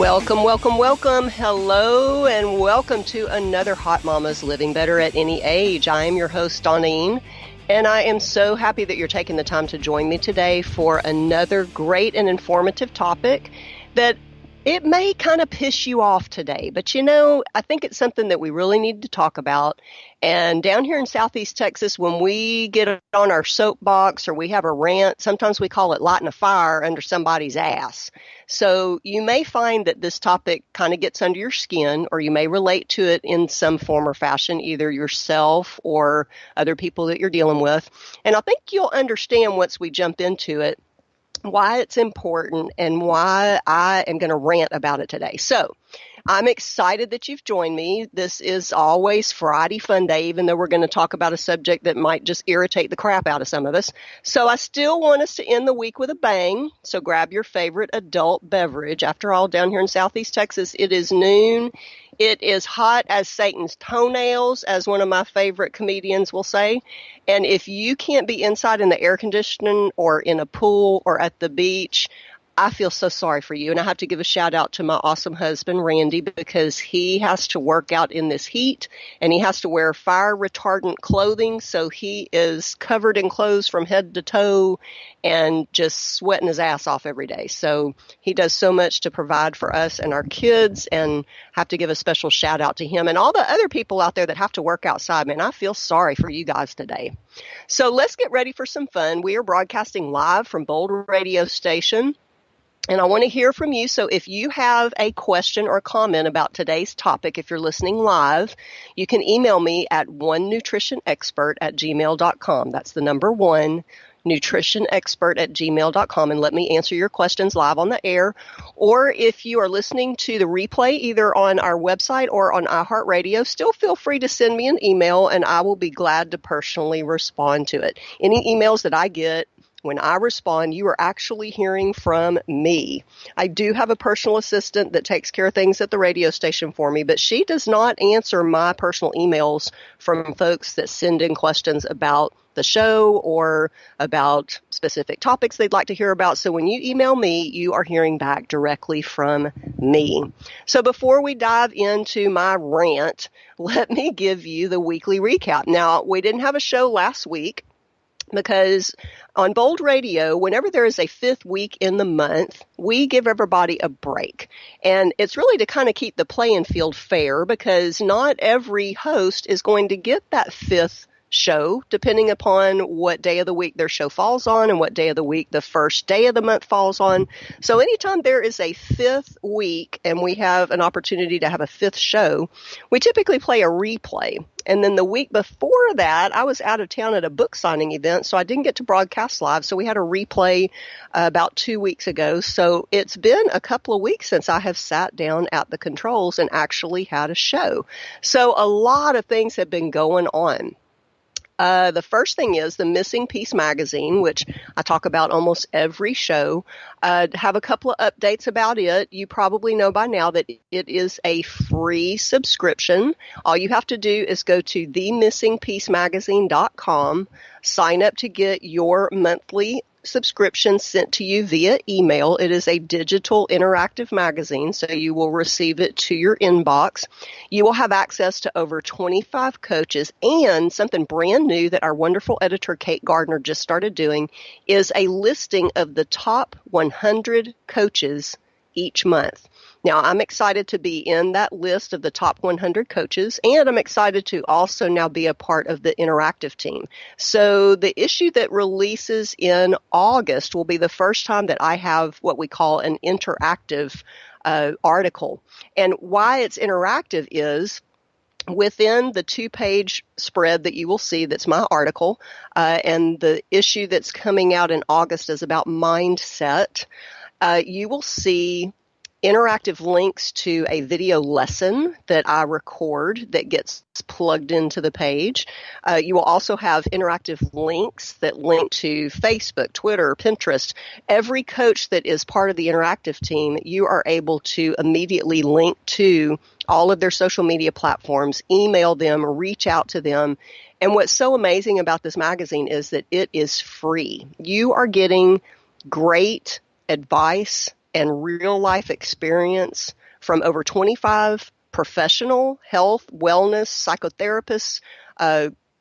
Welcome, welcome, welcome. Hello, and welcome to another Hot Mamas Living Better at Any Age. I am your host, Dawnine, and I am so happy that you're taking the time to join me today for another great and informative topic that it may kind of piss you off today, but I think it's something that we really need to talk about. And down here in Southeast Texas, when we get on our soapbox or we have a rant, sometimes we call it lighting a fire under somebody's ass. So you may find that this topic kind of gets under your skin, or you may relate to it in some form or fashion, either yourself or other people that you're dealing with. And I think you'll understand once we jump into it why it's important and why I am going to rant about it today. So I'm excited that you've joined me. This is always Friday Fun Day, even though we're going to talk about a subject that might just irritate the crap out of some of us. So I still want us to end the week with a bang. So grab your favorite adult beverage. After all, down here in Southeast Texas, it is noon. It is hot as Satan's toenails, as one of my favorite comedians will say. And if you can't be inside in the air conditioning or in a pool or at the beach, I feel so sorry for you. And I have to give a shout out to my awesome husband, Randy, because he has to work out in this heat and he has to wear fire retardant clothing. So he is covered in clothes from head to toe and just sweating his ass off every day. So he does so much to provide for us and our kids, and have to give a special shout out to him and all the other people out there that have to work outside. Man, I feel sorry for you guys today. So let's get ready for some fun. We are broadcasting live from Bold Radio Station. And I want to hear from you. So if you have a question or comment about today's topic, if you're listening live, you can email me at onenutritionexpert@gmail.com. That's the number 1, nutritionexpert@gmail.com, and let me answer your questions live on the air. Or if you are listening to the replay, either on our website or on iHeartRadio, still feel free to send me an email, and I will be glad to personally respond to it. Any emails that I get, when I respond, you are actually hearing from me. I do have a personal assistant that takes care of things at the radio station for me, but she does not answer my personal emails from folks that send in questions about the show or about specific topics they'd like to hear about. So when you email me, you are hearing back directly from me. So before we dive into my rant, let me give you the weekly recap. Now, we didn't have a show last week, because on Bold Radio, whenever there is a 5th week in the month, we give everybody a break. And it's really to kind of keep the playing field fair, because not every host is going to get that 5th show, depending upon what day of the week their show falls on and what day of the week the first day of the month falls on. So anytime there is a 5th week and we have an opportunity to have a 5th show, we typically play a replay. And then the week before that, I was out of town at a book signing event, so I didn't get to broadcast live. So we had a replay about 2 weeks ago. So it's been a couple of weeks since I have sat down at the controls and actually had a show. So a lot of things have been going on. The first thing is the Missing Piece magazine, which I talk about almost every show. Have a couple of updates about it. You probably know by now that it is a free subscription. All you have to do is go to themissingpiecemagazine.com, sign up to get your monthly subscription sent to you via email. It is a digital interactive magazine, so you will receive it to your inbox. You will have access to over 25 coaches, and something brand new that our wonderful editor Kate Gardner just started doing is a listing of the top 100 coaches each month. Now, I'm excited to be in that list of the top 100 coaches, and I'm excited to also now be a part of the interactive team. So the issue that releases in August will be the first time that I have what we call an interactive article. And why it's interactive is within the 2-page spread that you will see, that's my article, and the issue that's coming out in August is about mindset. You will see interactive links to a video lesson that I record that gets plugged into the page. You will also have interactive links that link to Facebook, Twitter, Pinterest. Every coach that is part of the interactive team, you are able to immediately link to all of their social media platforms, email them, reach out to them. And what's so amazing about this magazine is that it is free. You are getting great advice, and real life experience from over 25 professional health, wellness, psychotherapists,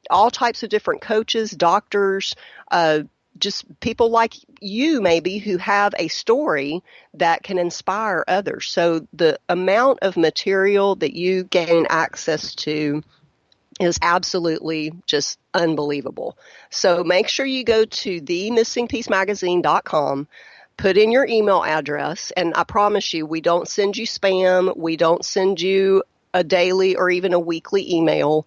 all types of different coaches, doctors, just people like you maybe who have a story that can inspire others. So the amount of material that you gain access to is absolutely just unbelievable. So make sure you go to themissingpiecemagazine.com, put in your email address, and I promise you, we don't send you spam. We don't send you a daily or even a weekly email.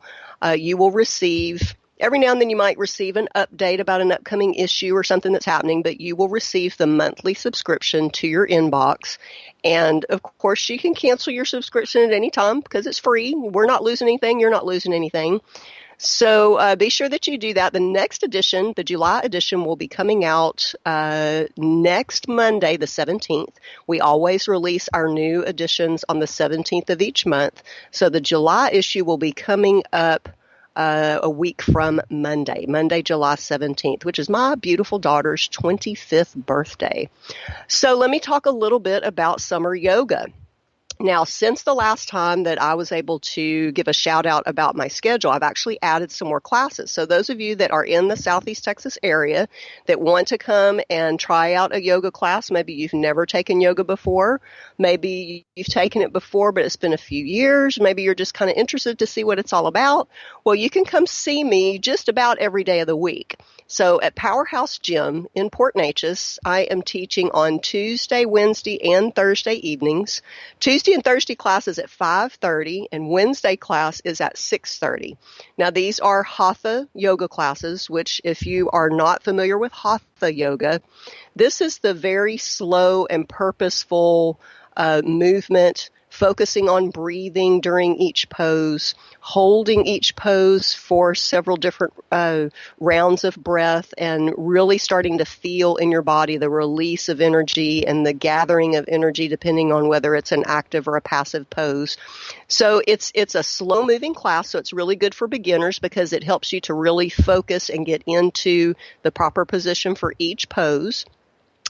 You will receive, every now and then you might receive an update about an upcoming issue or something that's happening, but you will receive the monthly subscription to your inbox. And of course, you can cancel your subscription at any time because it's free. We're not losing anything. You're not losing anything. So be sure that you do that. The next edition, the July edition, will be coming out next Monday, the 17th. We always release our new editions on the 17th of each month. So the July issue will be coming up a week from Monday, July 17th, which is my beautiful daughter's 25th birthday. So let me talk a little bit about summer yoga. Now, since the last time that I was able to give a shout out about my schedule, I've actually added some more classes. So those of you that are in the Southeast Texas area that want to come and try out a yoga class, maybe you've never taken yoga before, maybe you've taken it before, but it's been a few years, maybe you're just kind of interested to see what it's all about. Well, you can come see me just about every day of the week. So at Powerhouse Gym in Port Neches, I am teaching on Tuesday, Wednesday, and Thursday evenings. Tuesday and Thursday class is at 5:30, and Wednesday class is at 6:30. Now, these are Hatha yoga classes, which if you are not familiar with Hatha yoga, this is the very slow and purposeful movement, focusing on breathing during each pose, holding each pose for several different rounds of breath, and really starting to feel in your body the release of energy and the gathering of energy, depending on whether it's an active or a passive pose. So it's a slow-moving class, so it's really good for beginners because it helps you to really focus and get into the proper position for each pose.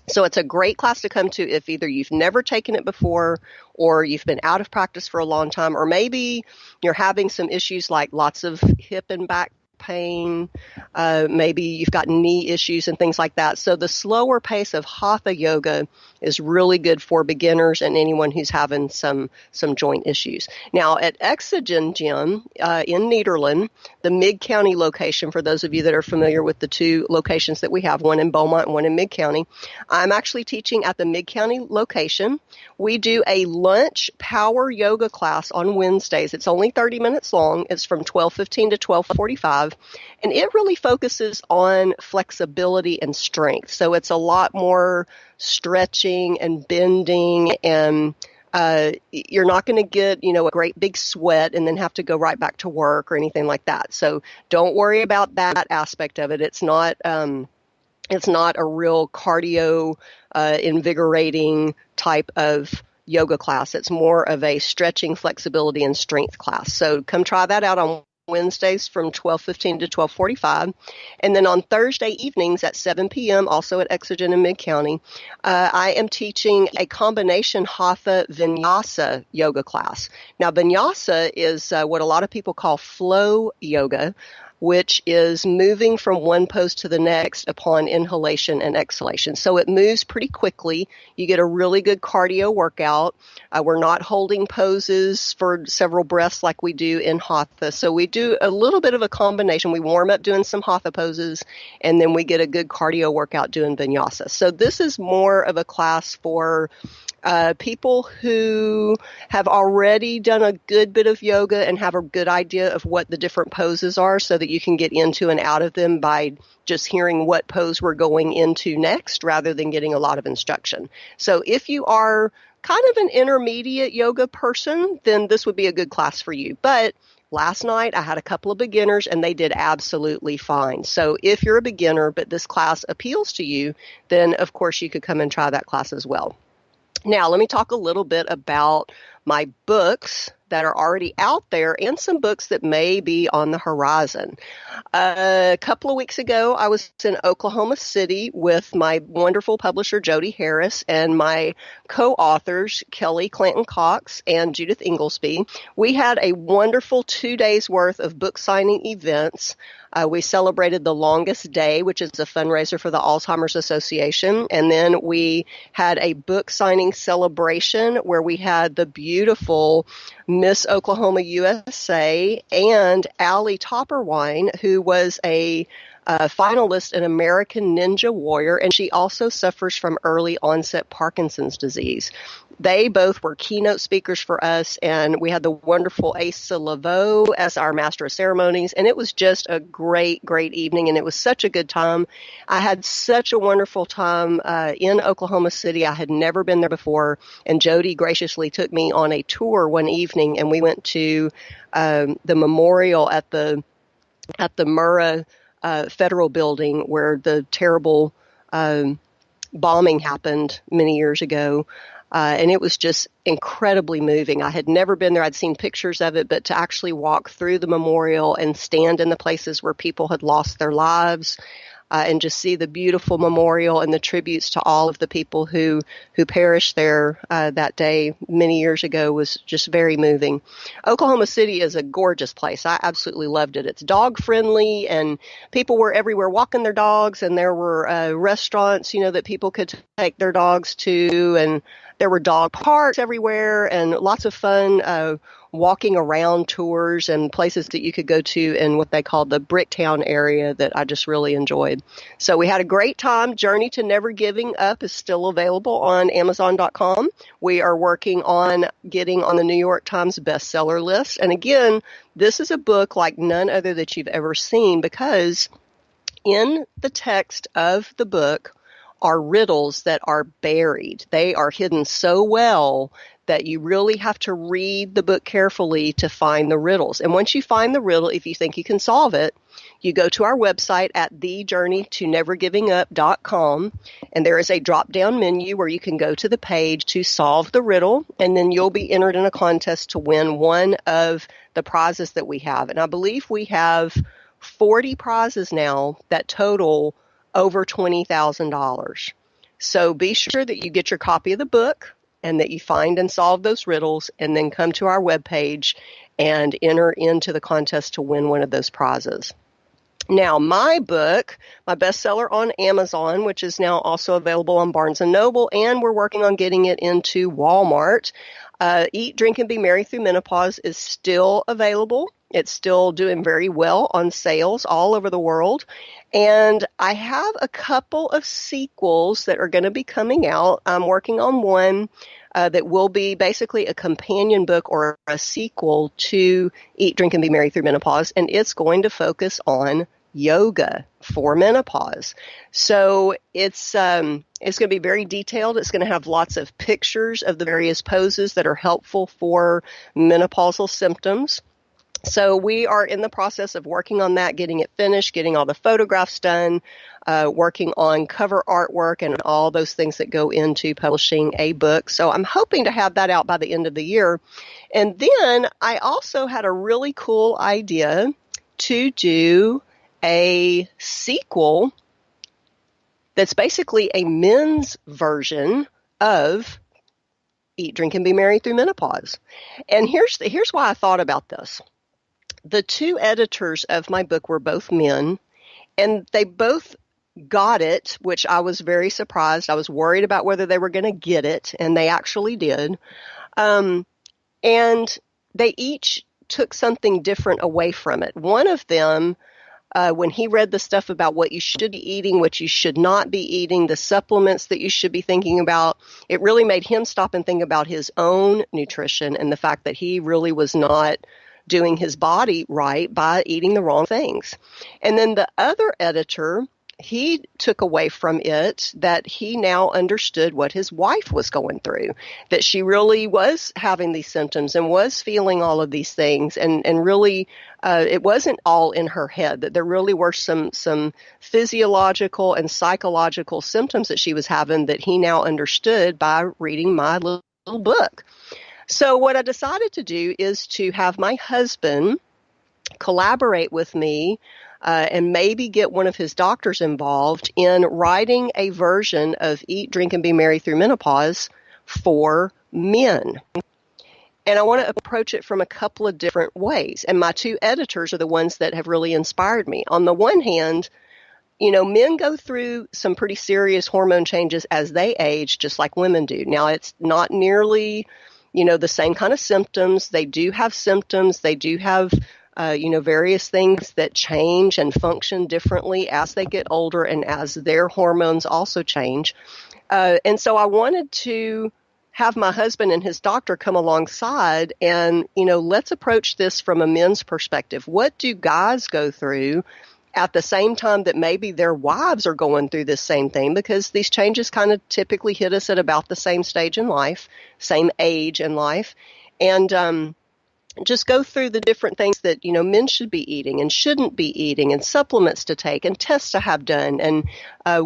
So it's a great class to come to if either you've never taken it before or you've been out of practice for a long time, or maybe you're having some issues like lots of hip and back pain, maybe you've got knee issues and things like that. So the slower pace of Hatha yoga is really good for beginners and anyone who's having some joint issues. Now at Exogen Gym in Nederland, the Mid-County location, for those of you that are familiar with the two locations that we have, one in Beaumont and one in Mid-County, I'm actually teaching at the Mid-County location. We do a lunch power yoga class on Wednesdays. It's only 30 minutes long. It's from 12:15 to 12:45. And it really focuses on flexibility and strength. So it's a lot more stretching and bending, and you're not going to get, a great big sweat and then have to go right back to work or anything like that. So don't worry about that aspect of it. It's not a real cardio, invigorating type of yoga class. It's more of a stretching, flexibility, and strength class. So come try that out on Wednesdays from 12:15 to 12:45. And then on Thursday evenings at 7 p.m., also at Exogen in Mid-County, I am teaching a combination Hatha Vinyasa yoga class. Now, Vinyasa is what a lot of people call flow yoga, which is moving from one pose to the next upon inhalation and exhalation. So it moves pretty quickly. You get a really good cardio workout. We're not holding poses for several breaths like we do in Hatha. So we do a little bit of a combination. We warm up doing some Hatha poses, and then we get a good cardio workout doing Vinyasa. So this is more of a class for people who have already done a good bit of yoga and have a good idea of what the different poses are, so that you can get into and out of them by just hearing what pose we're going into next rather than getting a lot of instruction. So if you are kind of an intermediate yoga person, then this would be a good class for you. But last night I had a couple of beginners and they did absolutely fine. So if you're a beginner but this class appeals to you, then of course you could come and try that class as well. Now, let me talk a little bit about my books that are already out there and some books that may be on the horizon. A couple of weeks ago, I was in Oklahoma City with my wonderful publisher, Jody Harris, and my co-authors, Kelly Clanton Cox and Judith Inglesby. We had a wonderful 2 days worth of book signing events. We celebrated the Longest Day, which is a fundraiser for the Alzheimer's Association. And then we had a book signing celebration where we had the beautiful Miss Oklahoma USA and Allie Topperwine, who was a finalist in American Ninja Warrior, and she also suffers from early onset Parkinson's disease. They both were keynote speakers for us, and we had the wonderful Asa Laveau as our master of ceremonies, and it was just a great, great evening, and it was such a good time. I had such a wonderful time in Oklahoma City. I had never been there before, and Jody graciously took me on a tour one evening, and we went to the memorial at the Murrah Federal Building where the terrible bombing happened many years ago. And it was just incredibly moving. I had never been there. I'd seen pictures of it, but to actually walk through the memorial and stand in the places where people had lost their lives and just see the beautiful memorial and the tributes to all of the people who perished there that day many years ago was just very moving. Oklahoma City is a gorgeous place. I absolutely loved it. It's dog friendly, and people were everywhere walking their dogs, and there were restaurants, that people could take their dogs to, and there were dog parks everywhere and lots of fun walking around tours and places that you could go to in what they call the Bricktown area that I just really enjoyed. So we had a great time. Journey to Never Giving Up is still available on Amazon.com. We are working on getting on the New York Times bestseller list. And again, this is a book like none other that you've ever seen, because in the text of the book are riddles that are buried. They are hidden so well that you really have to read the book carefully to find the riddles. And once you find the riddle, if you think you can solve it, you go to our website at thejourneytonevergivingup.com, and there is a drop-down menu where you can go to the page to solve the riddle, and then you'll be entered in a contest to win one of the prizes that we have. And I believe we have 40 prizes now that total over $20,000. So be sure that you get your copy of the book and that you find and solve those riddles, and then come to our webpage and enter into the contest to win one of those prizes. Now, my book, my bestseller on Amazon, which is now also available on Barnes & Noble, and we're working on getting it into Walmart, Eat, Drink, and Be Merry Through Menopause is still available. It's still doing very well on sales all over the world. And I have a couple of sequels that are going to be coming out. I'm working on one that will be basically a companion book or a sequel to Eat, Drink, and Be Merry Through Menopause. And it's going to focus on yoga for menopause. So it's going to be very detailed. It's going to have lots of pictures of the various poses that are helpful for menopausal symptoms. So we are in the process of working on that, getting it finished, getting all the photographs done, working on cover artwork and all those things that go into publishing a book. So I'm hoping to have that out by the end of the year. And then I also had a really cool idea to do a sequel that's basically a men's version of Eat, Drink, and Be Merry Through Menopause. And here's why I thought about this. The two editors of my book were both men, and they both got it, which I was very surprised. I was worried about whether they were going to get it, and they actually did. And they each took something different away from it. One of them, when he read the stuff about what you should be eating, what you should not be eating, the supplements that you should be thinking about, it really made him stop and think about his own nutrition and the fact that he really was not doing his body right by eating the wrong things. And then the other editor, he took away from it that he now understood what his wife was going through, that she really was having these symptoms and was feeling all of these things, and really it wasn't all in her head, that there really were some physiological and psychological symptoms that she was having that he now understood by reading my little book. So what I decided to do is to have my husband collaborate with me and maybe get one of his doctors involved in writing a version of Eat, Drink, and Be Merry Through Menopause for men. And I want to approach it from a couple of different ways. And my two editors are the ones that have really inspired me. On the one hand, men go through some pretty serious hormone changes as they age, just like women do. Now, it's not nearly, the same kind of symptoms. They do have symptoms. They do have, various things that change and function differently as they get older and as their hormones also change. And so I wanted to have my husband and his doctor come alongside and, let's approach this from a men's perspective. What do guys go through at the same time that maybe their wives are going through this same thing? Because these changes kind of typically hit us at about the same stage in life, same age in life. And just go through the different things that, men should be eating and shouldn't be eating, and supplements to take and tests to have done. And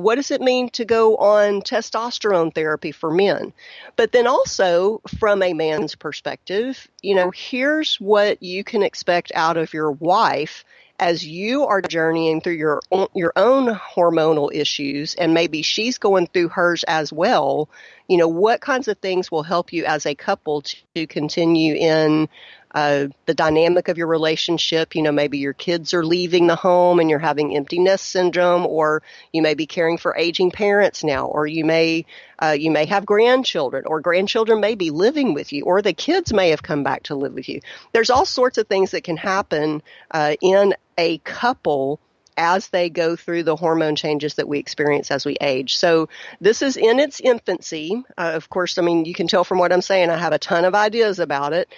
what does it mean to go on testosterone therapy for men? But then also from a man's perspective, here's what you can expect out of your wife as you are journeying through your own hormonal issues, and maybe she's going through hers as well. What kinds of things will help you as a couple to continue in the dynamic of your relationship? Maybe your kids are leaving the home and you're having empty nest syndrome, or you may be caring for aging parents now, or you may have grandchildren, or grandchildren may be living with you, or the kids may have come back to live with you. There's all sorts of things that can happen in a couple as they go through the hormone changes that we experience as we age. So this is in its infancy. Of course, you can tell from what I'm saying, I have a ton of ideas about it.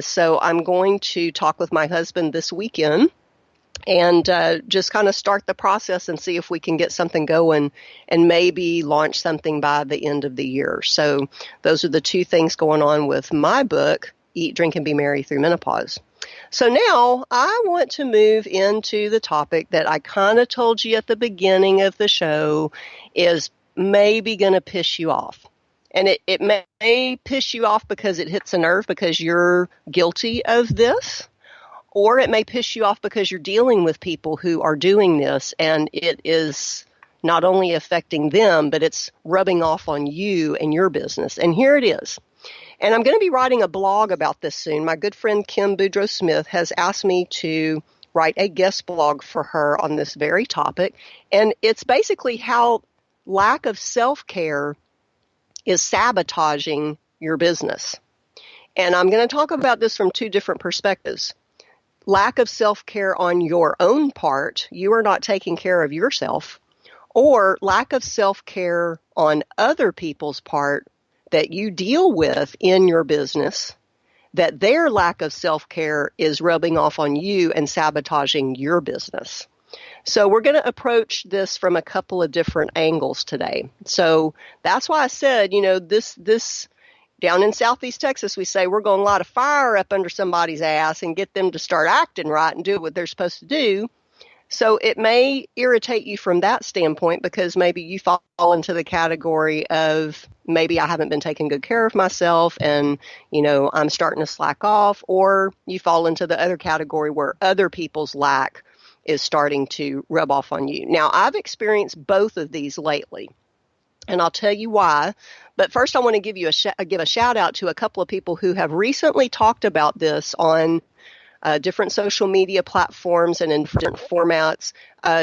So I'm going to talk with my husband this weekend and just kind of start the process and see if we can get something going and maybe launch something by the end of the year. So those are the two things going on with my book, Eat, Drink, and Be Merry Through Menopause. So now I want to move into the topic that I kind of told you at the beginning of the show is maybe going to piss you off. And it may piss you off because it hits a nerve because you're guilty of this, or it may piss you off because you're dealing with people who are doing this and it is not only affecting them, but it's rubbing off on you and your business. And here it is. And I'm going to be writing a blog about this soon. My good friend Kim Boudreaux Smith has asked me to write a guest blog for her on this very topic. And it's basically how lack of self-care is sabotaging your business. And I'm going to talk about this from two different perspectives. Lack of self-care on your own part, you are not taking care of yourself, or lack of self-care on other people's part that you deal with in your business, that their lack of self-care is rubbing off on you and sabotaging your business. So we're going to approach this from a couple of different angles today. So that's why I said, this down in Southeast Texas, we say we're going to light a fire up under somebody's ass and get them to start acting right and do what they're supposed to do. So it may irritate you from that standpoint because maybe you fall into the category of maybe I haven't been taking good care of myself and, I'm starting to slack off, or you fall into the other category where other people's lack is starting to rub off on you. Now, I've experienced both of these lately, and I'll tell you why. But first, I want to give a shout out to a couple of people who have recently talked about this on different social media platforms and in different formats.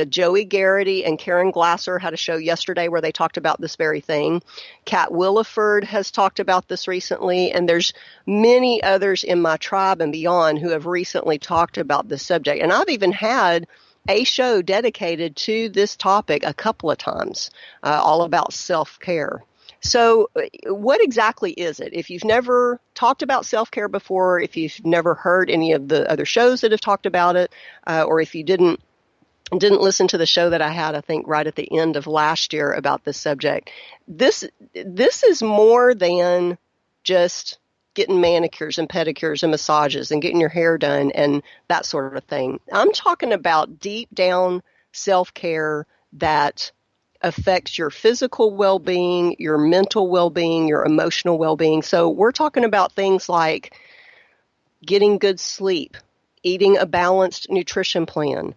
Joey Garrity and Karen Glasser had a show yesterday where they talked about this very thing. Kat Williford has talked about this recently, and there's many others in my tribe and beyond who have recently talked about this subject. And I've even had a show dedicated to this topic a couple of times, all about self-care. So what exactly is it? If you've never talked about self-care before, if you've never heard any of the other shows that have talked about it, or if you didn't listen to the show that I had, I think, right at the end of last year about this subject, this is more than just getting manicures and pedicures and massages and getting your hair done and that sort of thing. I'm talking about deep down self-care that affects your physical well-being, your mental well-being, your emotional well-being. So we're talking about things like getting good sleep, eating a balanced nutrition plan,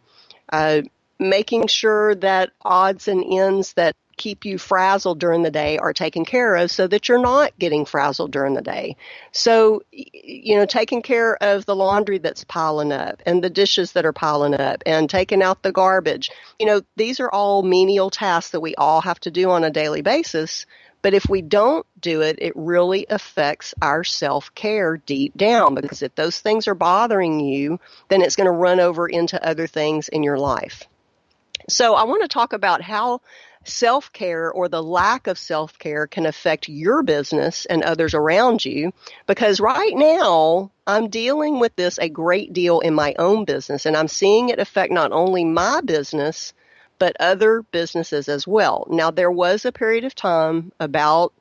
making sure that odds and ends that keep you frazzled during the day are taken care of so that you're not getting frazzled during the day. So, taking care of the laundry that's piling up and the dishes that are piling up and taking out the garbage. These are all menial tasks that we all have to do on a daily basis. But if we don't do it, it really affects our self-care deep down, because if those things are bothering you, then it's going to run over into other things in your life. So I want to talk about how self-care or the lack of self-care can affect your business and others around you, because right now I'm dealing with this a great deal in my own business, and I'm seeing it affect not only my business, but other businesses as well. Now, there was a period of time about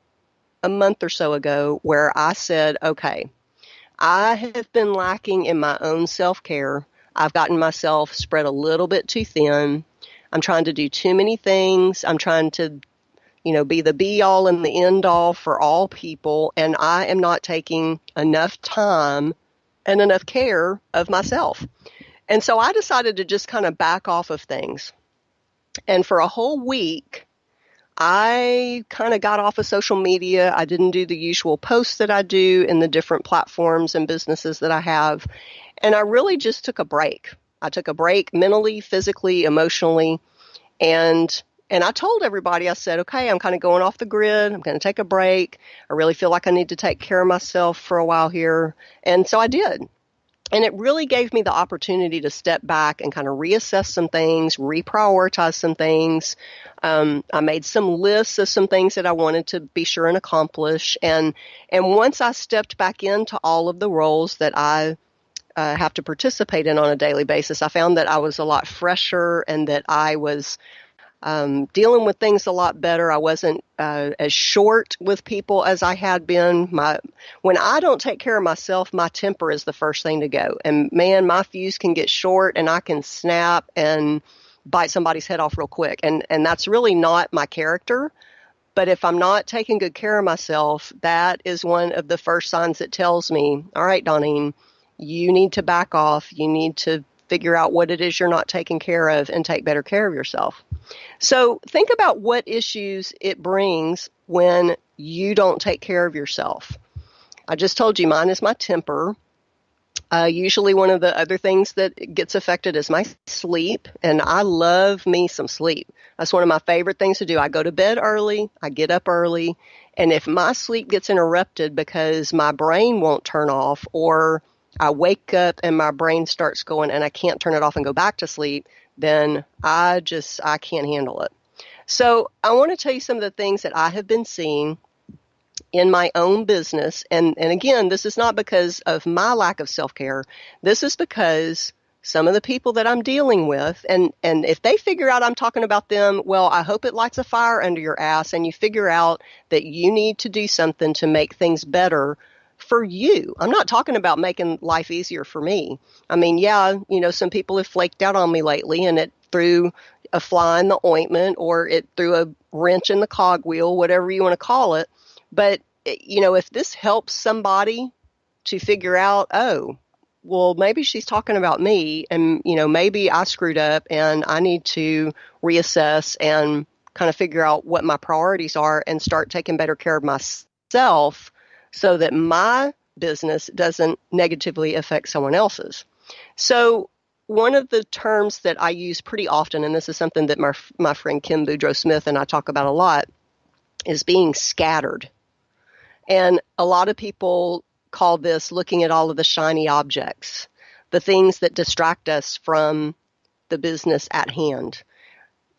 a month or so ago where I said, okay, I have been lacking in my own self-care. I've gotten myself spread a little bit too thin. I'm trying to do too many things. I'm trying to, be the be-all and the end-all for all people, and I am not taking enough time and enough care of myself. And so I decided to just kind of back off of things. And for a whole week, I kind of got off of social media. I didn't do the usual posts that I do in the different platforms and businesses that I have. And I really just took a break. I took a break mentally, physically, emotionally. And I told everybody, I said, okay, I'm kind of going off the grid. I'm going to take a break. I really feel like I need to take care of myself for a while here. And so I did. And it really gave me the opportunity to step back and kind of reassess some things, reprioritize some things. I made some lists of some things that I wanted to be sure and accomplish. And once I stepped back into all of the roles that I have to participate in on a daily basis, I found that I was a lot fresher and that I was dealing with things a lot better. I wasn't as short with people as I had been. When I don't take care of myself, my temper is the first thing to go. And man, my fuse can get short and I can snap and bite somebody's head off real quick. And that's really not my character. But if I'm not taking good care of myself, that is one of the first signs that tells me, all right, Donine, you need to back off. You need to figure out what it is you're not taking care of and take better care of yourself. So think about what issues it brings when you don't take care of yourself. I just told you mine is my temper. Usually one of the other things that gets affected is my sleep, and I love me some sleep. That's one of my favorite things to do. I go to bed early, I get up early, and if my sleep gets interrupted because my brain won't turn off, or I wake up and my brain starts going and I can't turn it off and go back to sleep, then I can't handle it. So I want to tell you some of the things that I have been seeing in my own business. And again, this is not because of my lack of self-care. This is because some of the people that I'm dealing with, and if they figure out I'm talking about them, well, I hope it lights a fire under your ass and you figure out that you need to do something to make things better for you. I'm not talking about making life easier for me. I mean, yeah, some people have flaked out on me lately, and it threw a fly in the ointment, or it threw a wrench in the cogwheel, whatever you want to call it. But, if this helps somebody to figure out, oh, well, maybe she's talking about me, and, maybe I screwed up and I need to reassess and kind of figure out what my priorities are and start taking better care of myself, so that my business doesn't negatively affect someone else's. So one of the terms that I use pretty often, and this is something that my friend Kim Boudreaux Smith and I talk about a lot, is being scattered. And a lot of people call this looking at all of the shiny objects, the things that distract us from the business at hand.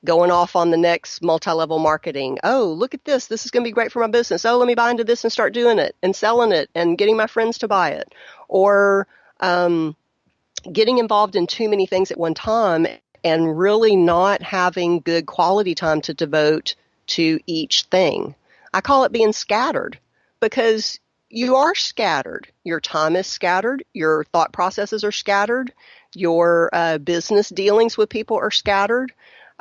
Going off on the next multi-level marketing. Oh, look at this. This is going to be great for my business. Oh, let me buy into this and start doing it and selling it and getting my friends to buy it. Or getting involved in too many things at one time and really not having good quality time to devote to each thing. I call it being scattered, because you are scattered. Your time is scattered. Your thought processes are scattered. Your business dealings with people are scattered.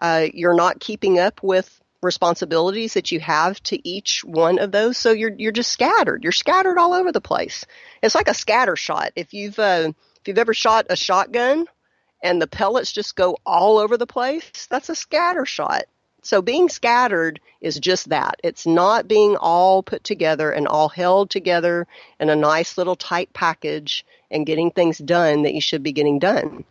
You're not keeping up with responsibilities that you have to each one of those. So you're just scattered. You're scattered all over the place. It's like a scatter shot. If you've ever shot a shotgun and the pellets just go all over the place, that's a scatter shot. So being scattered is just that. It's not being all put together and all held together in a nice little tight package and getting things done that you should be getting done.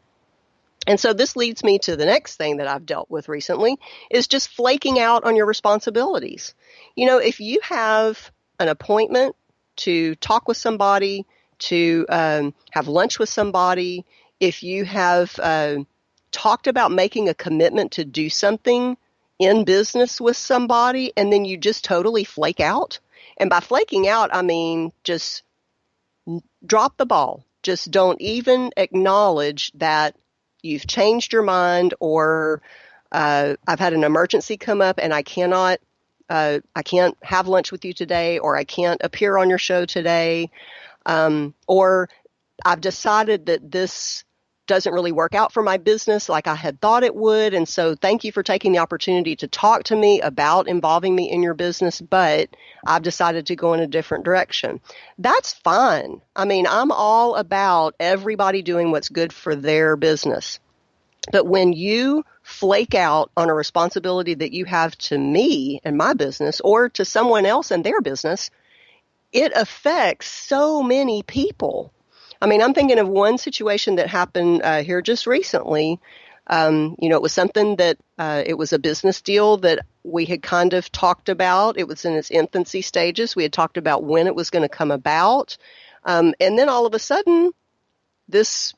And so this leads me to the next thing that I've dealt with recently is just flaking out on your responsibilities. If you have an appointment to talk with somebody, to have lunch with somebody, if you have talked about making a commitment to do something in business with somebody and then you just totally flake out. And by flaking out, I mean just drop the ball. Just don't even acknowledge that you've changed your mind, or I've had an emergency come up and I can't have lunch with you today, or I can't appear on your show today, or I've decided that this doesn't really work out for my business like I had thought it would. And so thank you for taking the opportunity to talk to me about involving me in your business, but I've decided to go in a different direction. That's fine. I mean, I'm all about everybody doing what's good for their business. But when you flake out on a responsibility that you have to me and my business or to someone else and their business, it affects so many people. I mean, I'm thinking of one situation that happened here just recently. It was something that it was a business deal that we had kind of talked about. It was in its infancy stages. We had talked about when it was going to come about. And then all of a sudden, this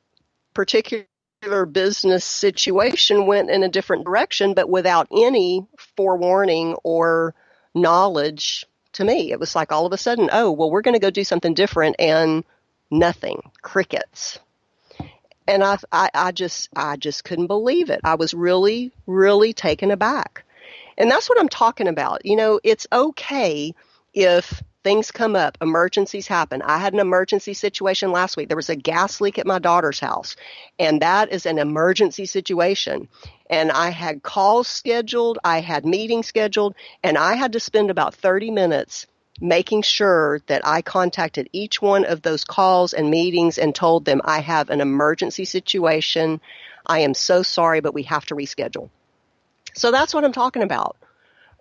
particular business situation went in a different direction, but without any forewarning or knowledge to me. It was like all of a sudden, oh, well, we're going to go do something different, and nothing, crickets. And I just couldn't believe it. I was really, really taken aback. And that's what I'm talking about. It's okay if things come up, emergencies happen. I had an emergency situation last week. There was a gas leak at my daughter's house, and that is an emergency situation. And I had calls scheduled, I had meetings scheduled, and I had to spend about 30 minutes making sure that I contacted each one of those calls and meetings and told them I have an emergency situation. I am so sorry, but we have to reschedule. So that's what I'm talking about.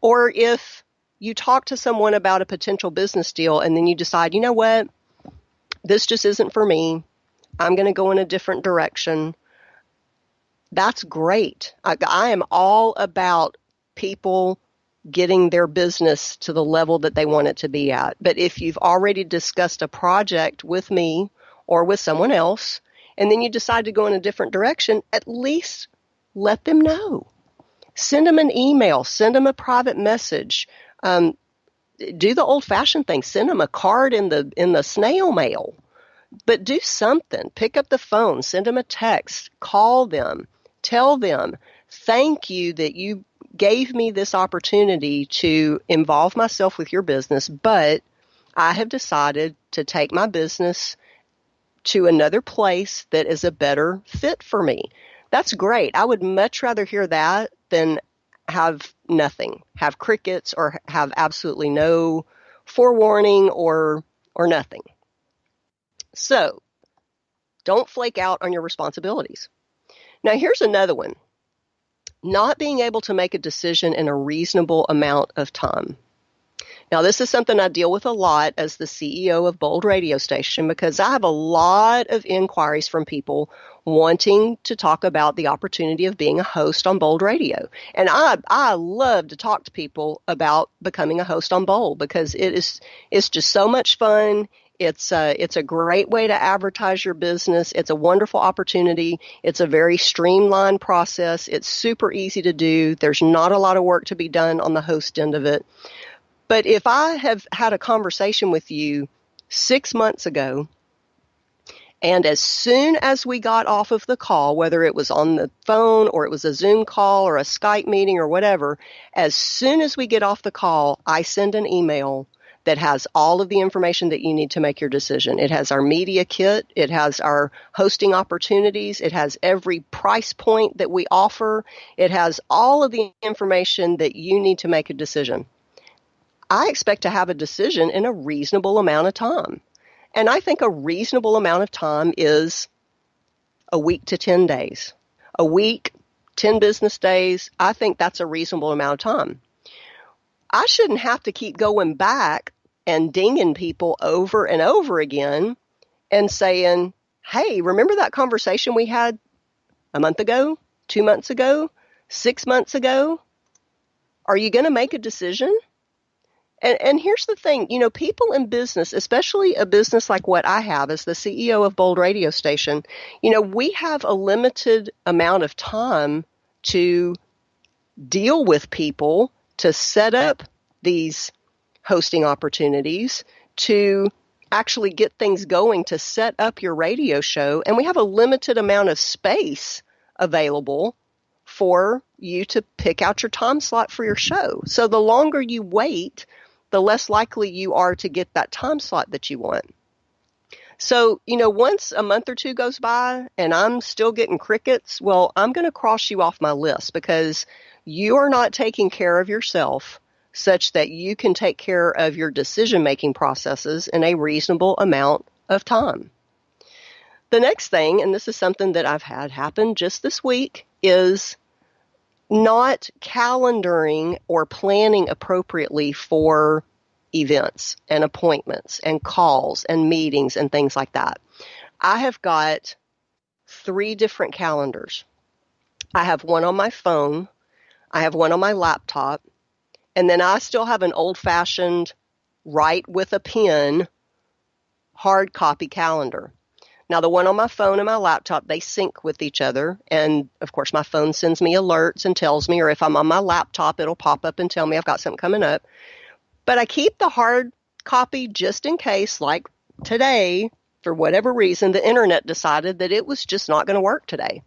Or if you talk to someone about a potential business deal and then you decide, you know what, this just isn't for me. I'm going to go in a different direction. That's great. I am all about people getting their business to the level that they want it to be at. But if you've already discussed a project with me or with someone else, and then you decide to go in a different direction, at least let them know. Send them an email, send them a private message. Do the old-fashioned thing. Send them a card in the snail mail. But do something. Pick up the phone, send them a text, call them, tell them, thank you that you gave me this opportunity to involve myself with your business, but I have decided to take my business to another place that is a better fit for me. That's great. I would much rather hear that than have nothing, have crickets, or have absolutely no forewarning or nothing. So don't flake out on your responsibilities. Now, here's another one. Not being able to make a decision in a reasonable amount of time. Now, this is something I deal with a lot as the CEO of Bold Radio Station, because I have a lot of inquiries from people wanting to talk about the opportunity of being a host on Bold Radio. And I love to talk to people about becoming a host on Bold, because it's just so much fun. It's a great way to advertise your business. It's a wonderful opportunity. It's a very streamlined process. It's super easy to do. There's not a lot of work to be done on the host end of it. But if I have had a conversation with you 6 months ago, and as soon as we got off of the call, whether it was on the phone or it was a Zoom call or a Skype meeting or whatever, as soon as we get off the call, I send an email that has all of the information that you need to make your decision. It has our media kit. It has our hosting opportunities. It has every price point that we offer. It has all of the information that you need to make a decision. I expect to have a decision in a reasonable amount of time. And I think a reasonable amount of time is a week to 10 days. A week, 10 business days, I think that's a reasonable amount of time. I shouldn't have to keep going back and dinging people over and over again and saying, hey, remember that conversation we had a month ago, 2 months ago, 6 months ago? Are you going to make a decision? And here's the thing, people in business, especially a business like what I have as the CEO of Bold Radio Station, we have a limited amount of time to deal with people, to set up these hosting opportunities, to actually get things going, to set up your radio show. And we have a limited amount of space available for you to pick out your time slot for your show. So the longer you wait, the less likely you are to get that time slot that you want. So, once a month or two goes by and I'm still getting crickets, well, I'm going to cross you off my list because you are not taking care of yourself such that you can take care of your decision-making processes in a reasonable amount of time. The next thing, and this is something that I've had happen just this week, is not calendaring or planning appropriately for events and appointments and calls and meetings and things like that. I have got 3 different calendars. I have one on my phone, I have one on my laptop, and then I still have an old-fashioned write with a pen hard copy calendar. Now, the one on my phone and my laptop, they sync with each other. And, of course, my phone sends me alerts and tells me, or if I'm on my laptop, it'll pop up and tell me I've got something coming up. But I keep the hard copy just in case, like today, for whatever reason, the internet decided that it was just not going to work today.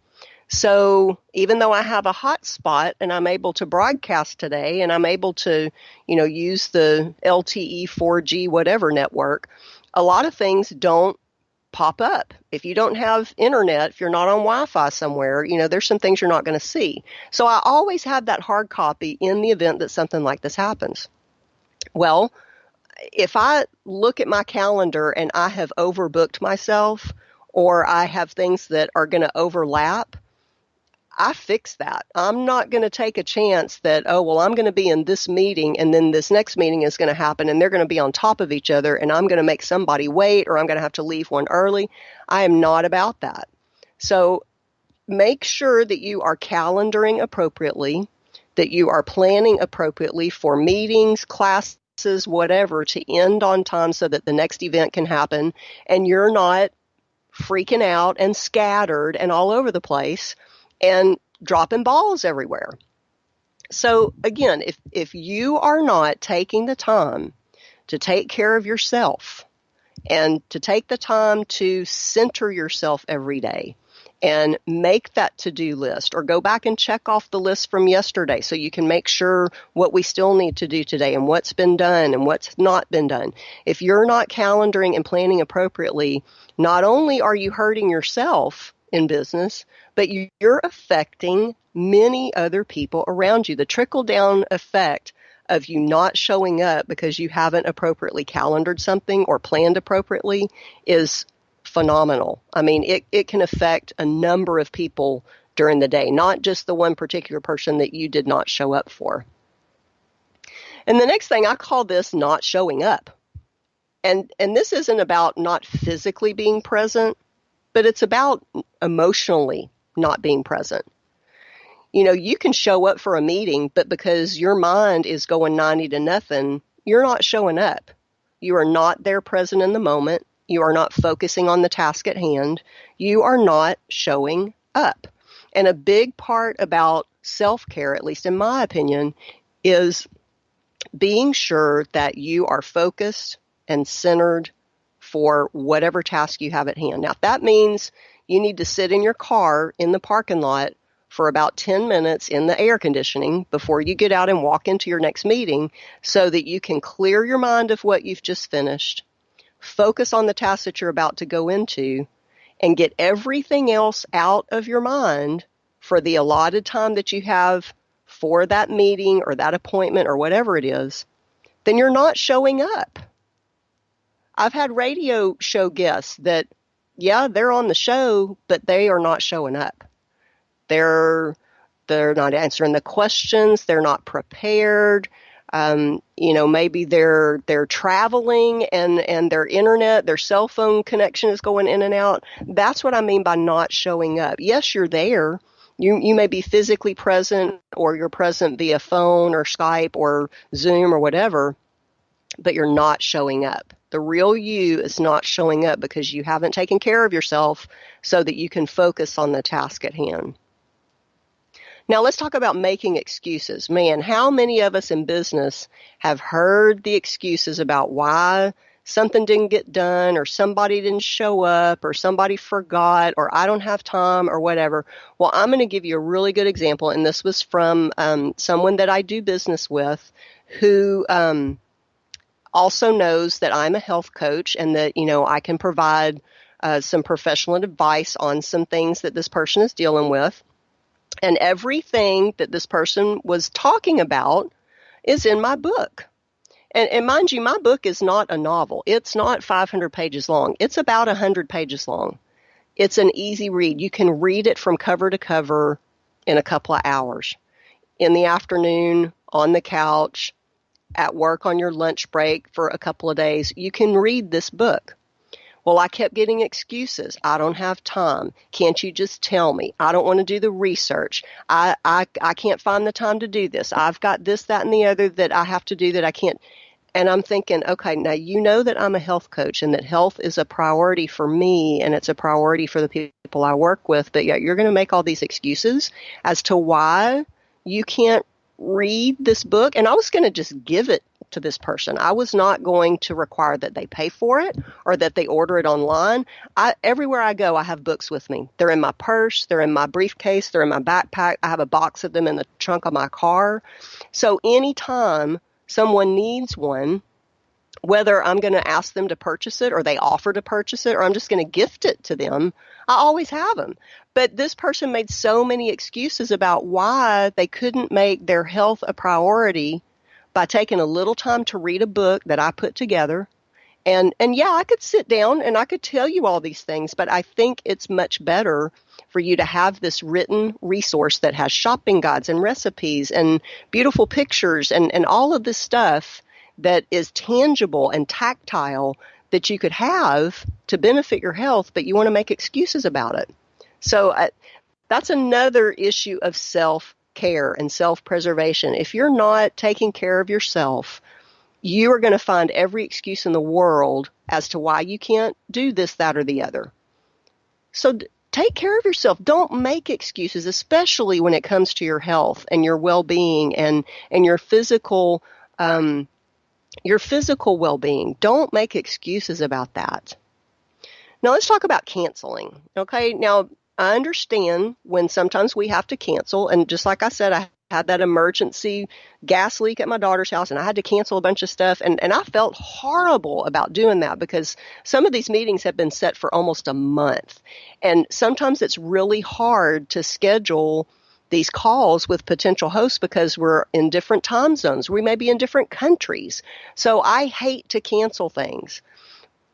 So even though I have a hotspot and I'm able to broadcast today and I'm able to, use the LTE 4G whatever network, a lot of things don't pop up. If you don't have internet, if you're not on Wi-Fi somewhere, there's some things you're not going to see. So I always have that hard copy in the event that something like this happens. Well, if I look at my calendar and I have overbooked myself or I have things that are going to overlap, I fix that. I'm not going to take a chance that, I'm going to be in this meeting and then this next meeting is going to happen and they're going to be on top of each other and I'm going to make somebody wait or I'm going to have to leave one early. I am not about that. So make sure that you are calendaring appropriately, that you are planning appropriately for meetings, classes, whatever, to end on time so that the next event can happen and you're not freaking out and scattered and all over the place and dropping balls everywhere. So again, if you are not taking the time to take care of yourself and to take the time to center yourself every day and make that to-do list or go back and check off the list from yesterday so you can make sure what we still need to do today and what's been done and what's not been done. If you're not calendaring and planning appropriately, not only are you hurting yourself in business, but you're affecting many other people around you. The trickle-down effect of you not showing up because you haven't appropriately calendared something or planned appropriately is phenomenal. I mean, it can affect a number of people during the day, not just the one particular person that you did not show up for. And the next thing, I call this not showing up. And this isn't about not physically being present, but it's about emotionally not being present. You can show up for a meeting, but because your mind is going 90 to nothing, you're not showing up. You are not there present in the moment. You are not focusing on the task at hand. You are not showing up. And a big part about self-care, at least in my opinion, is being sure that you are focused and centered for whatever task you have at hand. Now, if that means you need to sit in your car in the parking lot for about 10 minutes in the air conditioning before you get out and walk into your next meeting so that you can clear your mind of what you've just finished, focus on the task that you're about to go into, and get everything else out of your mind for the allotted time that you have for that meeting or that appointment or whatever it is, then you're not showing up. I've had radio show guests that, yeah, they're on the show, but they are not showing up. They're not answering the questions. They're not prepared. Maybe they're traveling and their internet, their cell phone connection is going in and out. That's what I mean by not showing up. Yes, you're there. You may be physically present, or you're present via phone or Skype or Zoom or whatever, but you're not showing up. The real you is not showing up because you haven't taken care of yourself so that you can focus on the task at hand. Now let's talk about making excuses. Man, how many of us in business have heard the excuses about why something didn't get done, or somebody didn't show up, or somebody forgot, or I don't have time, or whatever? Well, I'm going to give you a really good example, and this was from someone that I do business with who also knows that I'm a health coach and that, I can provide some professional advice on some things that this person is dealing with. And everything that this person was talking about is in my book. And mind you, my book is not a novel. It's not 500 pages long. It's about 100 pages long. It's an easy read. You can read it from cover to cover in a couple of hours. In the afternoon, on the couch, at work on your lunch break for a couple of days, you can read this book. Well, I kept getting excuses. I don't have time. Can't you just tell me? I don't want to do the research. I can't find the time to do this. I've got this, that, and the other that I have to do that I can't. And I'm thinking, okay, now you know that I'm a health coach and that health is a priority for me and it's a priority for the people I work with, but yet you're going to make all these excuses as to why you can't read this book. And I was going to just give it to this person. I was not going to require that they pay for it or that they order it online. Everywhere I go, I have books with me. They're in my purse. They're in my briefcase. They're in my backpack. I have a box of them in the trunk of my car. So anytime someone needs one, whether I'm going to ask them to purchase it or they offer to purchase it or I'm just going to gift it to them, I always have them. But this person made so many excuses about why they couldn't make their health a priority by taking a little time to read a book that I put together. And yeah, I could sit down and I could tell you all these things, but I think it's much better for you to have this written resource that has shopping guides and recipes and beautiful pictures and all of this stuff that is tangible and tactile that you could have to benefit your health, but you want to make excuses about it. So that's another issue of self-care and self-preservation. If you're not taking care of yourself, you are going to find every excuse in the world as to why you can't do this, that, or the other. So take care of yourself. Don't make excuses, especially when it comes to your health and your well-being and your physical well-being. Don't make excuses about that. Now let's talk about canceling. Okay. Now I understand when sometimes we have to cancel. And just like I said, I had that emergency gas leak at my daughter's house and I had to cancel a bunch of stuff. And I felt horrible about doing that because some of these meetings have been set for almost a month. And sometimes it's really hard to schedule these calls with potential hosts because we're in different time zones. We may be in different countries. So I hate to cancel things.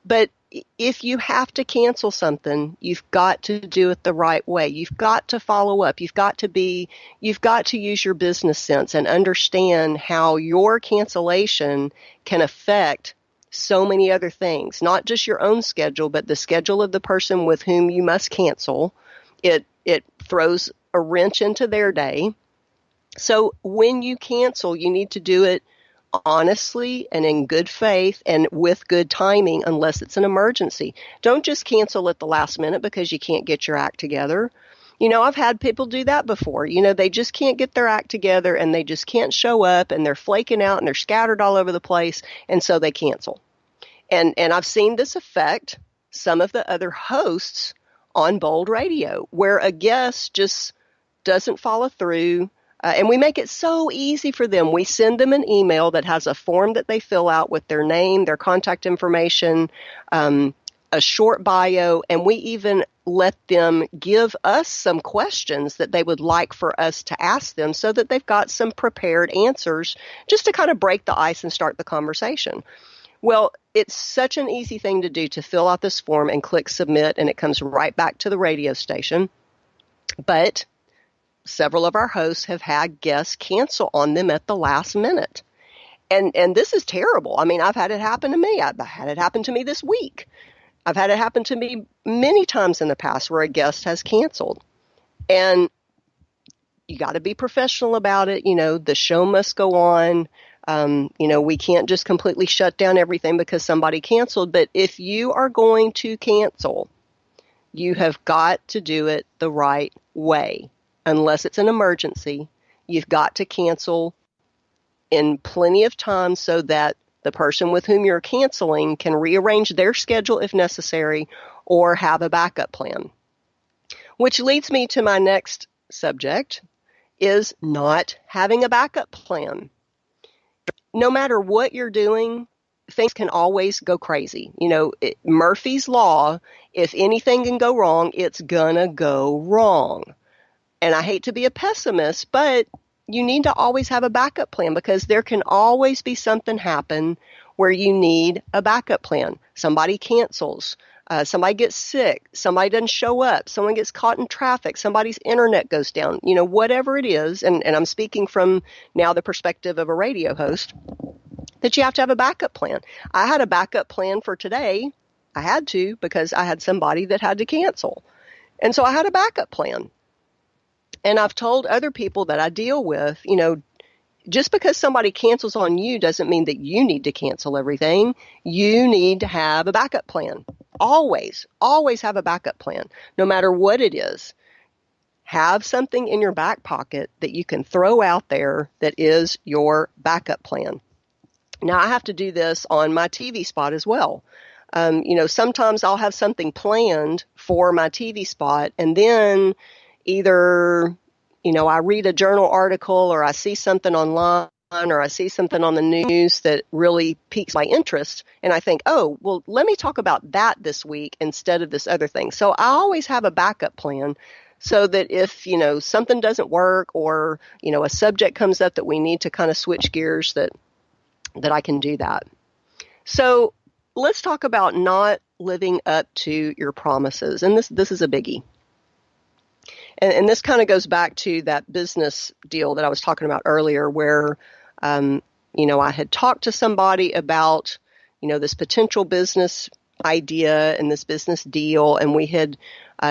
But if you have to cancel something, you've got to do it the right way. You've got to follow up. You've got to use your business sense and understand how your cancellation can affect so many other things, not just your own schedule, but the schedule of the person with whom you must cancel. It throws a wrench into their day. So when you cancel, you need to do it honestly and in good faith and with good timing unless it's an emergency. Don't just cancel at the last minute because you can't get your act together. I've had people do that before. They just can't get their act together and they just can't show up and they're flaking out and they're scattered all over the place and so they cancel. And I've seen this affect some of the other hosts on Bold Radio where a guest just doesn't follow through. And we make it so easy for them. We send them an email that has a form that they fill out with their name, their contact information, a short bio, and we even let them give us some questions that they would like for us to ask them so that they've got some prepared answers just to kind of break the ice and start the conversation. Well, it's such an easy thing to do to fill out this form and click submit, and it comes right back to the radio station. But several of our hosts have had guests cancel on them at the last minute. And this is terrible. I mean, I've had it happen to me. I've had it happen to me this week. I've had it happen to me many times in the past where a guest has canceled. And you got to be professional about it. You know, the show must go on. You know, we can't just completely shut down everything because somebody canceled. But if you are going to cancel, you have got to do it the right way. Unless it's an emergency, you've got to cancel in plenty of time so that the person with whom you're canceling can rearrange their schedule if necessary or have a backup plan. Which leads me to my next subject, is not having a backup plan. No matter what you're doing, things can always go crazy. You know, Murphy's Law, if anything can go wrong, it's gonna go wrong. And I hate to be a pessimist, but you need to always have a backup plan because there can always be something happen where you need a backup plan. Somebody cancels, somebody gets sick, somebody doesn't show up, someone gets caught in traffic, somebody's internet goes down, you know, whatever it is. And I'm speaking from now the perspective of a radio host, that you have to have a backup plan. I had a backup plan for today. I had to because I had somebody that had to cancel. And so I had a backup plan. And I've told other people that I deal with, you know, just because somebody cancels on you doesn't mean that you need to cancel everything. You need to have a backup plan. Always have a backup plan, no matter what it is. Have something in your back pocket that you can throw out there that is your backup plan. Now, I have to do this on my TV spot as well. You know, sometimes I'll have something planned for my TV spot, and then either, you know, I read a journal article or I see something online or I see something on the news that really piques my interest. And I think, oh, well, let me talk about that this week instead of this other thing. So I always have a backup plan so that if, you know, something doesn't work or, you know, a subject comes up that we need to kind of switch gears, that I can do that. So let's talk about not living up to your promises. And this is a biggie. And this kind of goes back to that business deal that I was talking about earlier where, you know, I had talked to somebody about, you know, this potential business idea and this business deal. And we had,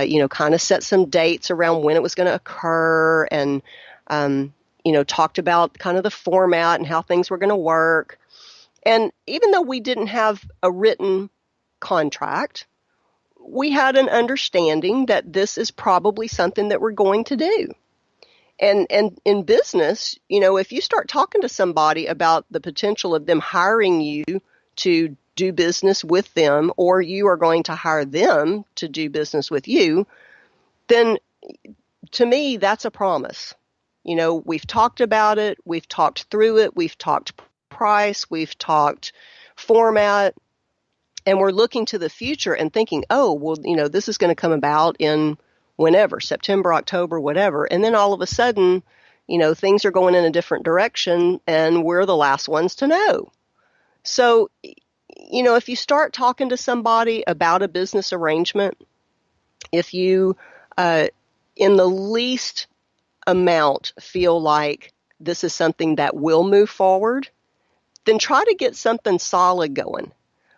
you know, kind of set some dates around when it was going to occur and, you know, talked about kind of the format and how things were going to work. And even though we didn't have a written contract, we had an understanding that this is probably something that we're going to do. And in business, you know, if you start talking to somebody about the potential of them hiring you to do business with them, or you are going to hire them to do business with you, then to me, that's a promise. You know, we've talked about it, we've talked through it, we've talked price, we've talked format, and we're looking to the future and thinking, oh, well, you know, this is going to come about in whenever, September, October, whatever. And then all of a sudden, you know, things are going in a different direction and we're the last ones to know. So, you know, if you start talking to somebody about a business arrangement, if you, in the least amount, feel like this is something that will move forward, then try to get something solid going.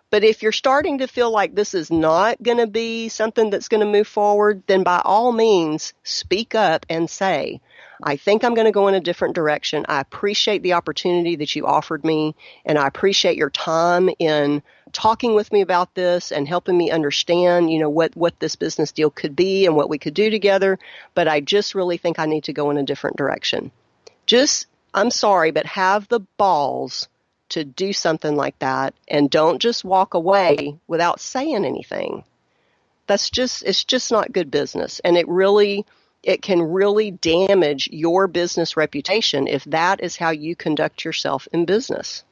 But if you're starting to feel like this is not going to be something that's going to move forward, then by all means, speak up and say, I think I'm going to go in a different direction. I appreciate the opportunity that you offered me, and I appreciate your time in talking with me about this and helping me understand, you know, what this business deal could be and what we could do together. But I just really think I need to go in a different direction. I'm sorry, but have the balls to do something like that, and don't just walk away without saying anything. It's just not good business. And it really it can really damage your business reputation if that is how you conduct yourself in business.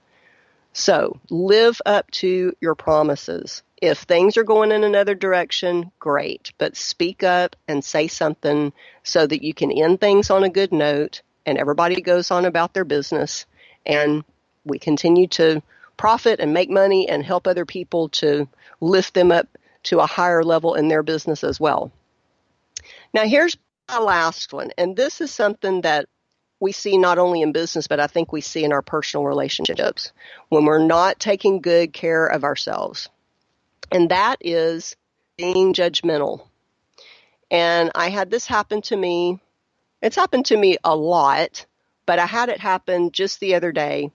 So live up to your promises. If things are going in another direction, great, but speak up and say something so that you can end things on a good note and everybody goes on about their business and we continue to profit and make money and help other people to lift them up to a higher level in their business as well. Now, here's my last one, and this is something that we see not only in business, but I think we see in our personal relationships when we're not taking good care of ourselves. And that is being judgmental. And I had this happen to me. It's happened to me a lot, but I had it happen just the other day.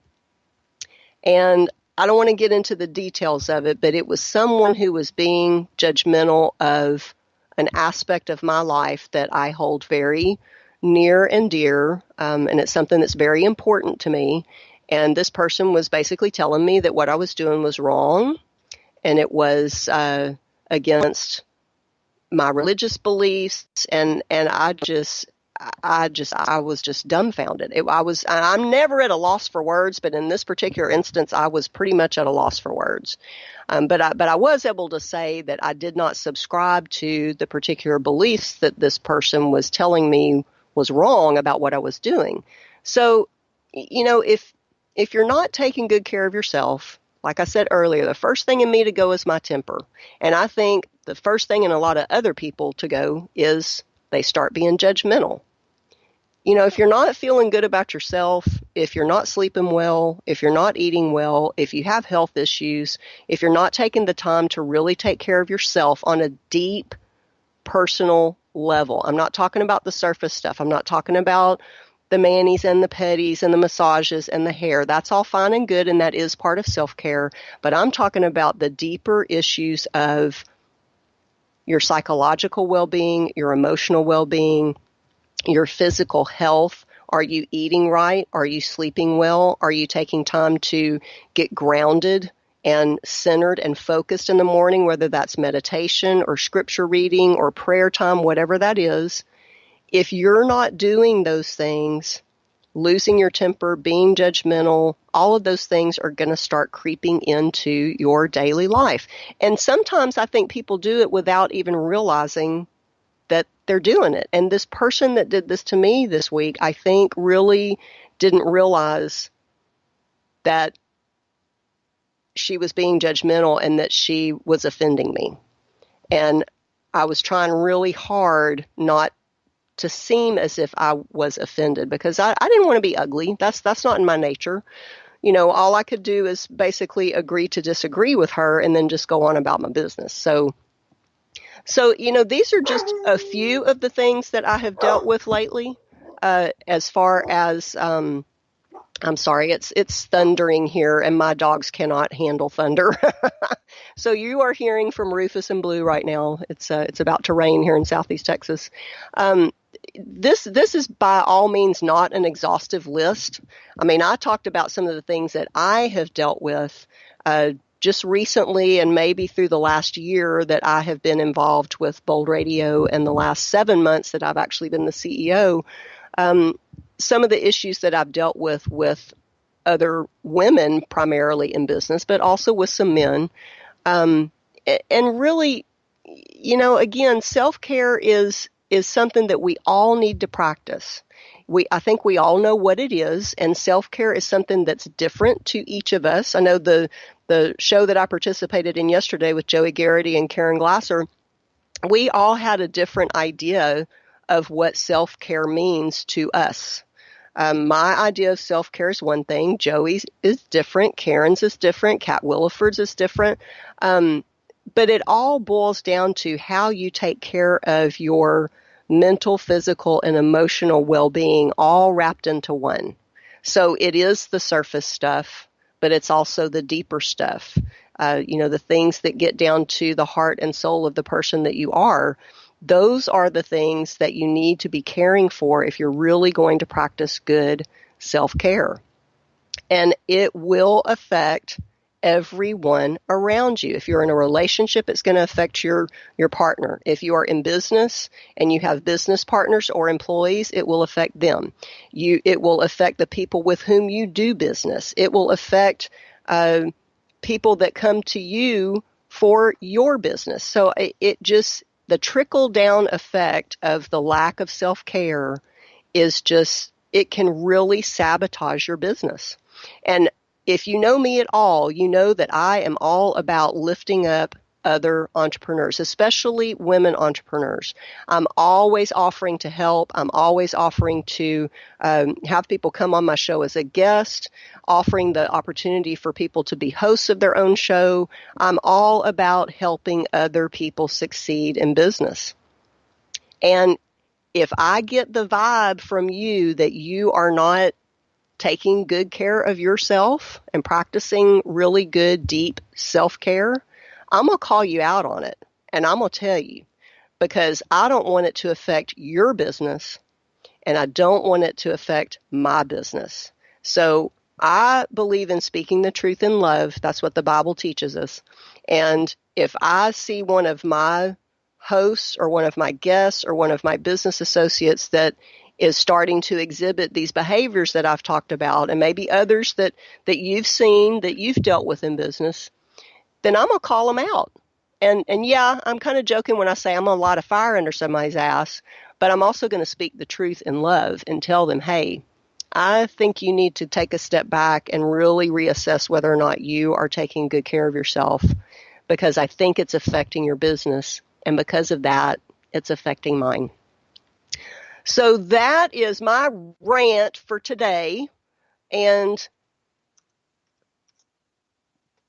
And I don't want to get into the details of it, but it was someone who was being judgmental of an aspect of my life that I hold very near and dear, and it's something that's very important to me. And this person was basically telling me that what I was doing was wrong, and it was against my religious beliefs, and I was just dumbfounded. I'm never at a loss for words, but in this particular instance, I was pretty much at a loss for words. But I was able to say that I did not subscribe to the particular beliefs that this person was telling me was wrong about what I was doing. So, if you're not taking good care of yourself, like I said earlier, the first thing in me to go is my temper. And I think the first thing in a lot of other people to go is they start being judgmental. If you're not feeling good about yourself, if you're not sleeping well, if you're not eating well, if you have health issues, if you're not taking the time to really take care of yourself on a deep personal level. I'm not talking about the surface stuff. I'm not talking about the manis and the pedis and the massages and the hair. That's all fine and good, and that is part of self-care. But I'm talking about the deeper issues of your psychological well-being, your emotional well-being, your physical health. Are you eating right? Are you sleeping well? Are you taking time to get grounded and centered and focused in the morning, whether that's meditation or scripture reading or prayer time, whatever that is? If you're not doing those things, losing your temper, being judgmental, all of those things are going to start creeping into your daily life. And sometimes I think people do it without even realizing that they're doing it. And this person that did this to me this week, I think really didn't realize that she was being judgmental and that she was offending me. And I was trying really hard not to seem as if I was offended because I didn't want to be ugly. That's not in my nature. All I could do is basically agree to disagree with her and then just go on about my business. So these are just a few of the things that I have dealt with lately, as far as, I'm sorry, it's thundering here and my dogs cannot handle thunder. So you are hearing from Rufus and Blue right now. It's about to rain here in Southeast Texas. This is by all means not an exhaustive list. I mean, I talked about some of the things that I have dealt with, just recently and maybe through the last year that I have been involved with Bold Radio and the last 7 months that I've actually been the CEO. Some of the issues that I've dealt with other women primarily in business, but also with some men. And really, again, self-care is something that we all need to practice. I think we all know what it is, and self-care is something that's different to each of us. I know the show that I participated in yesterday with Joey Garrity and Karen Glasser, we all had a different idea of what self-care means to us. My idea of self-care is one thing. Joey's is different. Karen's is different. Kat Williford's is different. But it all boils down to how you take care of your mental, physical, and emotional well-being all wrapped into one. So it is the surface stuff, but it's also the deeper stuff. The things that get down to the heart and soul of the person that you are. Those are the things that you need to be caring for if you're really going to practice good self-care. And it will affect everyone around you. If you're in a relationship, it's going to affect your partner. If you are in business and you have business partners or employees, it will affect them. It will affect the people with whom you do business. It will affect people that come to you for your business. So the trickle down effect of the lack of self-care is just, it can really sabotage your business. And if you know me at all, you know that I am all about lifting up other entrepreneurs, especially women entrepreneurs. I'm always offering to help. I'm always offering to have people come on my show as a guest, offering the opportunity for people to be hosts of their own show. I'm all about helping other people succeed in business. And if I get the vibe from you that you are not taking good care of yourself and practicing really good, deep self-care, I'm going to call you out on it. And I'm going to tell you, because I don't want it to affect your business and I don't want it to affect my business. So I believe in speaking the truth in love. That's what the Bible teaches us. And if I see one of my hosts or one of my guests or one of my business associates that is starting to exhibit these behaviors that I've talked about, and maybe others that you've seen, that you've dealt with in business, then I'm going to call them out. And yeah, I'm kind of joking when I say I'm going to light a fire under somebody's ass, but I'm also going to speak the truth in love and tell them, hey, I think you need to take a step back and really reassess whether or not you are taking good care of yourself, because I think it's affecting your business. And because of that, it's affecting mine. So that is my rant for today. And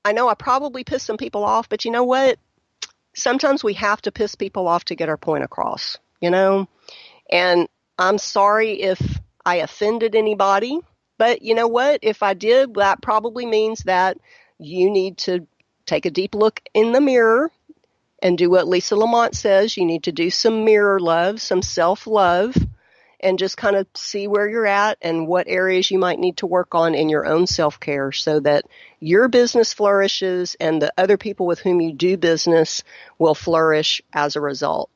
I know I probably pissed some people off, but you know what? Sometimes we have to piss people off to get our point across, And I'm sorry if I offended anybody, but you know what? If I did, that probably means that you need to take a deep look in the mirror and do what Lisa Lamont says. You need to do some mirror love, some self-love, and just kind of see where you're at and what areas you might need to work on in your own self-care so that your business flourishes and the other people with whom you do business will flourish as a result.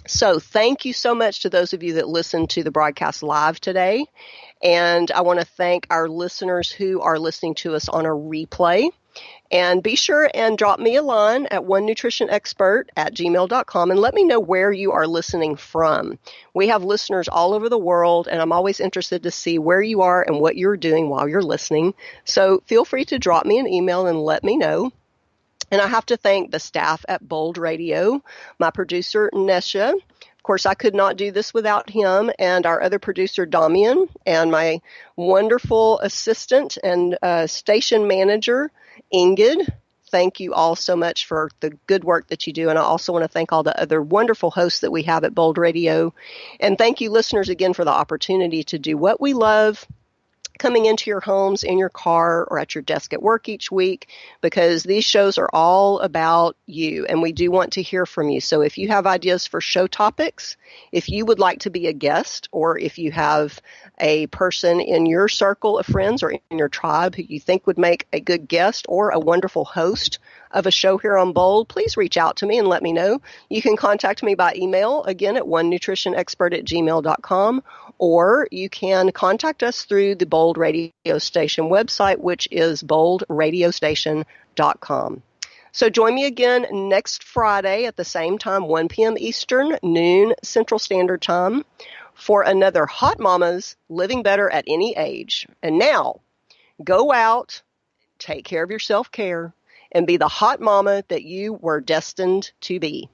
So thank you so much to those of you that listened to the broadcast live today. And I want to thank our listeners who are listening to us on a replay. And be sure and drop me a line at onenutritionexpert@gmail.com and let me know where you are listening from. We have listeners all over the world, and I'm always interested to see where you are and what you're doing while you're listening. So feel free to drop me an email and let me know. And I have to thank the staff at Bold Radio, my producer, Nesha. Of course, I could not do this without him, and our other producer, Damian, and my wonderful assistant and station manager, Ingrid. Thank you all so much for the good work that you do. And I also want to thank all the other wonderful hosts that we have at Bold Radio. And thank you, listeners, again, for the opportunity to do what we love, coming into your homes, in your car, or at your desk at work each week, because these shows are all about you, and we do want to hear from you. So if you have ideas for show topics, if you would like to be a guest, or if you have a person in your circle of friends or in your tribe who you think would make a good guest or a wonderful host of a show here on Bold, please reach out to me and let me know. You can contact me by email, again, at onenutritionexpert@gmail.com, or you can contact us through the Bold Radio Station website, which is boldradiostation.com. So join me again next Friday at the same time, 1 p.m. Eastern, noon Central Standard Time, for another Hot Mamas Living Better at Any Age. And now, go out, take care of your self-care, and be the hot mama that you were destined to be.